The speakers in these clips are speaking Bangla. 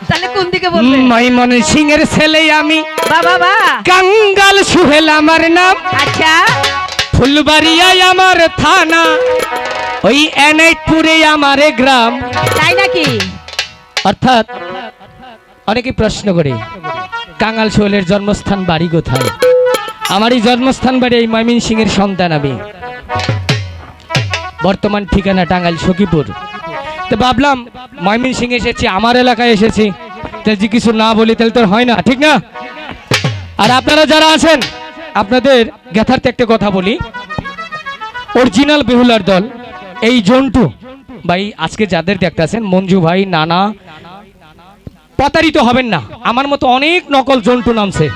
তাহলে কোন দিকে বলবে? ময়মন সিংহের ছেলে আমি। বাবা কাঙ্গাল সুহেল আমার নাম। আচ্ছা, ফুলবাড়িয়ায় আমার থানা, ওই এনাইতপুরে আমার গ্রাম। তাই নাকি? অর্থাৎ অনেকে প্রশ্ন করে কাঙ্গাল সুহেলের জন্মস্থান বাড়ি কোথায়। আমারই জন্মস্থান বাড়ি এই ময়মনসিংহের সন্তান আমি। বর্তমান ঠিকানা টাঙ্গাইল সখীপুর। তো ভাবলাম ময়মনসিংহ এসেছি, আমার এলাকায় এসেছি, তাহলে যে কিছু না বলি তাহলে তো হয় না, ঠিক না? আর আপনারা যারা আছেন আপনাদের জ্ঞাতার্থে একটা কথা বলি, অরিজিনাল বেহুলার দল এই জন্টু ভাই আজকে যাদের দেখতেছেন, মঞ্জু ভাই, নানা, প্রতারিত হবেন না। আমার মতো অনেক নকল জন্টু নামছে।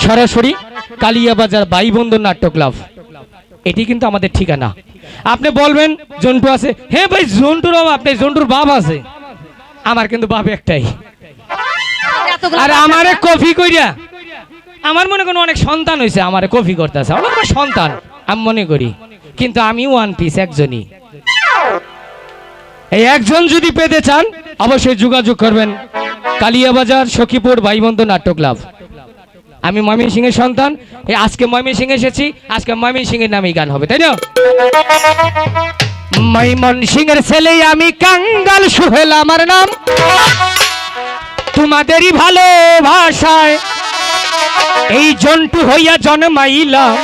সরাসরি কালিয়াবাজার ভাই বন্ধু নাট্য ক্লাব, এটি কিন্তু আমাদের ঠিকানা। আপনি বলবেন জন্টু আছে, হ্যাঁ ভাই জন্টুর আপনি জন্টুর বাপ আছে, আমার কিন্তু বাপ একটাই। আর আমারে কফি কইরা আমার মনে করেন অনেক সন্তান হয়েছে, আমারে কফি করতেছে, অনেক সন্তান আমি মনে করি, কিন্তু আমি ওয়ান পিস একজনই। এই একজন যদি পেতে চান অবশ্যই যোগাযোগ করবেন কালিয়াবাজার সখীপুর ভাই বন্ধু নাট্য ক্লাব। আমি ময়মনসিংহের সন্তান, এই আজকে ময়মনসিংহে এসেছি, আজকে ময়মনসিংহের নামেই গান হবে, তাই না? ময়মনসিংহের ছেলে আমি, কাঙ্গাল সুহেল আমার নাম। তোমাদেরই ভালোবাসায় এই জন্টু হইয়া জন্মাইলাম।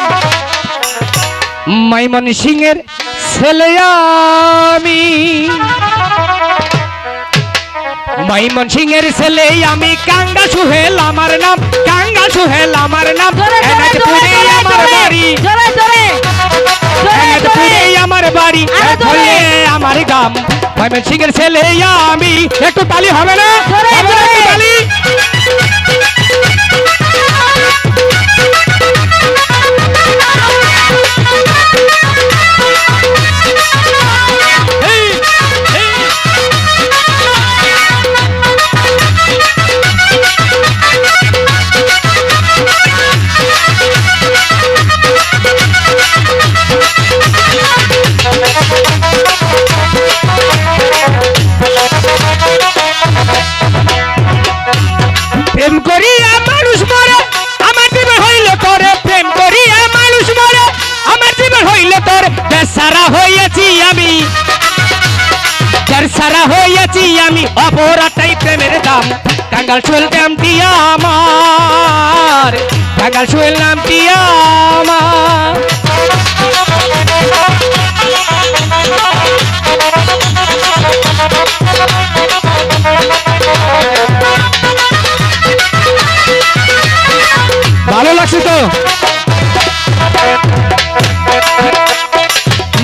ময়মনসিংহের ছেলে আমি, ময়মনসিংহের ছেলে আমি, কাঙ্গাল সুহেল আমার নাম। কাঙ্গাল সুহেল আমার নাম। এনাইতপুরে আমার বাড়ি, এনাইতপুরে আমার বাড়ি, ধরে আমার গ্রাম। ময়মনসিংহের ছেলে আমি। একটু তালি হবে না? হবে না একটু তালি? প্রেম করিয়া মানুষ মরে, আমার জীবন হইল তোরে। প্রেম করিয়া মানুষ মরে, আমার জীবন হইল তোর। বেচারা হইয়াছি আমি, বেচারা হইয়াছি আমি, অপরাধটাই প্রেমের দাম। কাঙ্গাল সুহেল নামটি আমার, কাঙ্গাল সুহেল নামটি আমার। ভালো লাগছে তো?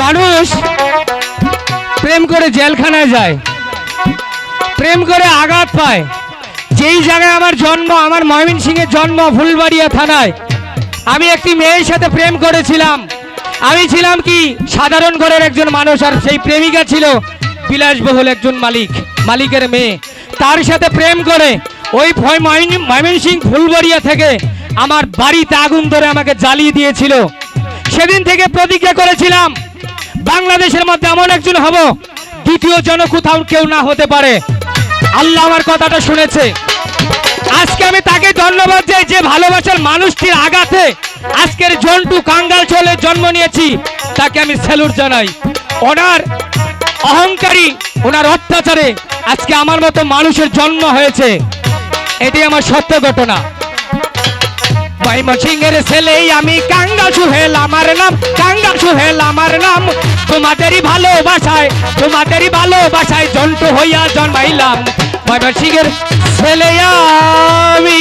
মানুষ প্রেম করে জেলখানায় যায়, প্রেম করে আঘাত পায়। যেই জায়গায় আমার জন্ম, আমার ময়মনসিংহের জন্ম ফুলবাড়িয়া থানায়। আমি একটি মেয়ের সাথে প্রেম করেছিলাম। আমি ছিলাম কি সাধারণ ঘরের একজন মানুষ, আর সেই প্রেমিকা ছিল বিলাসবহুল একজন মালিকের মেয়ে। তার সাথে প্রেম করে ওই ময়মনসিংহ ফুলবাড়িয়া থেকে আমার বাড়িতে আগুন ধরে আমাকে জ্বালিয়ে দিয়েছিল। সেদিন থেকে প্রতিজ্ঞা করেছিলাম বাংলাদেশের মধ্যে এমন একজন হব, দ্বিতীয় যেন কোথাও কেউ না হতে পারে। আল্লাহ আমার কথাটা শুনেছে। আজকে আমি তাকে ধন্যবাদ দিই, যে ভালোবাসার মানুষটির আঘাতে আজকের জন্টু কাঙ্গাল সুহেলের জন্ম নিয়েছি, তাকে আমি স্যালুট জানাই। ওনার অহংকারী, ওনার অত্যাচারে আজকে আমার মতো মানুষের জন্ম হয়েছে, এটি আমার সত্য ঘটনা। ময়মনসিংহের ছেলে আমি, কাঙ্গাল সুহেল আমার নাম। কাঙ্গাল সুহেল আমার নাম। তোমাদেরই ভালোবাসায়, তোমাদেরই ভালোবাসায় জন্টু হইয়া জন্মাইলাম। ময়মনসিংহের ছেলে আমি।